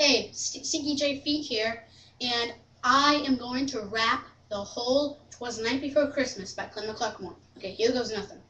Hey, stinkyjayfeet here, and I am going to rap the whole "'Twas the Night Before Christmas" by Clement Clarkmore. Okay, here goes nothing.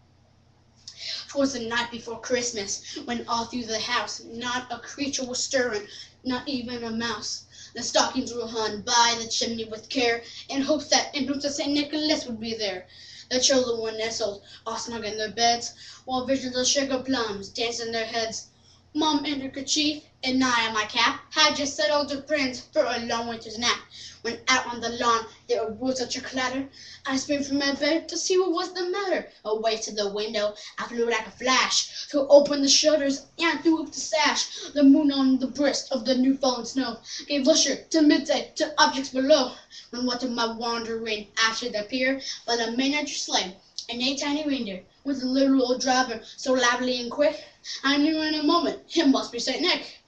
'Twas the night before Christmas, when all through the house not a creature was stirring, not even a mouse. The stockings were hung by the chimney with care, in hopes that St. Nicholas would be there. The children were nestled, all snug in their beds, while visions of sugar plums danced in their heads. Mom in her kerchief and I in my cap had just settled to friends for a long winter's nap. When out on the lawn there arose such a clatter, I sprang from my bed to see what was the matter. Away to the window I flew like a flash, threw open the shutters and threw up the sash. The moon on the breast of the new fallen snow gave lustre to midday to objects below. When what of my wandering I should appear but a miniature sleigh and a tiny reindeer with a little old driver so lively and quick, I knew in a moment it must be Saint Nick.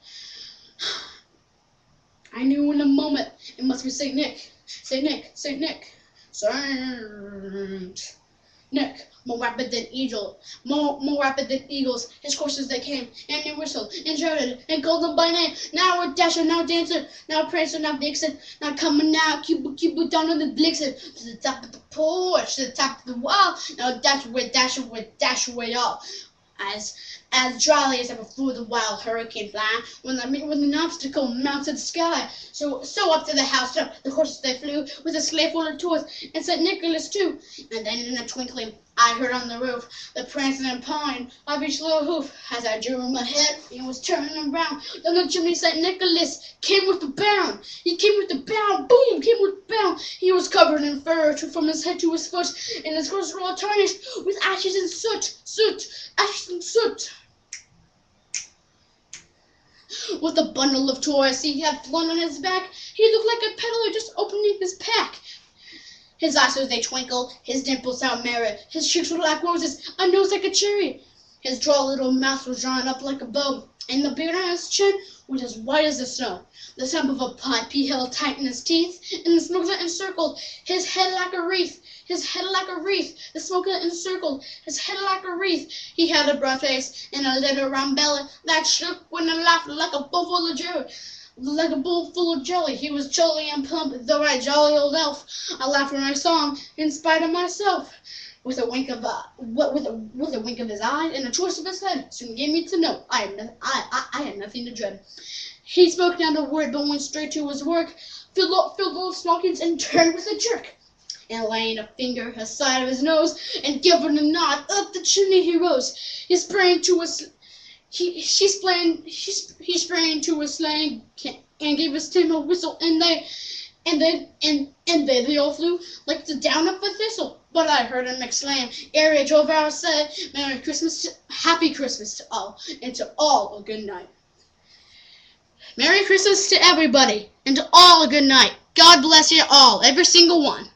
I knew in a moment it must be Saint Nick. Saint Nick, Saint Nick, Saint Nick. More rapid than eagles, his coursers they came, and he whistled and shouted and called them by name. Now we're Dasher, now Dancer, now Prancer, now Vixen, now coming now, Cupid down on the Blixen, to the top of the porch, to the top of the wall. Now dash away all. As dryly as ever flew the wild hurricane fly, when an obstacle mounted the sky. So up to the house top, the horses they flew, with a sleigh full of toys, and St. Nicholas too. And then in a twinkling, I heard on the roof the prancing and pawing of each little hoof. As I drew my head, and was turning around, down the chimney St. Nicholas came with a bound. He came with a bound, boom, came with a bound. He was covered in fur from his head to his foot, and his clothes were all tarnished with ashes and ashes and soot. With a bundle of toys he had flung on his back, he looked like a peddler just opening his pack. His eyes they twinkled, his dimples out merry, his cheeks were like roses, a nose like a cherry. His droll little mouth was drawn up like a bow, and the beard on his chin was as white as the snow. The stump of a pipe he held tight in his teeth, and the smoke that encircled his head like a wreath. His head like a wreath, the smoke that encircled his head like a wreath. He had a broad face and a little round belly that shook when he laughed like a bowl full of jelly. Like a bowl full of jelly, he was jolly and plump, the right jolly old elf. I laughed when I saw him, in spite of myself. With a wink of his eye and a twist of his head, soon gave me to know I had nothing to dread. He spoke not a word, but went straight to his work, filled those stockings and turned with a jerk. And laying a finger aside of his nose, and giving a nod, up the chimney he rose. He sprang to he sprang to a sleigh and gave his team a whistle, and they all flew like the down of a thistle. But I heard him exclaim, ere he drove out, said, "Merry Christmas, Happy Christmas to all, and to all a good night." Merry Christmas to everybody, and to all a good night. God bless you all, every single one.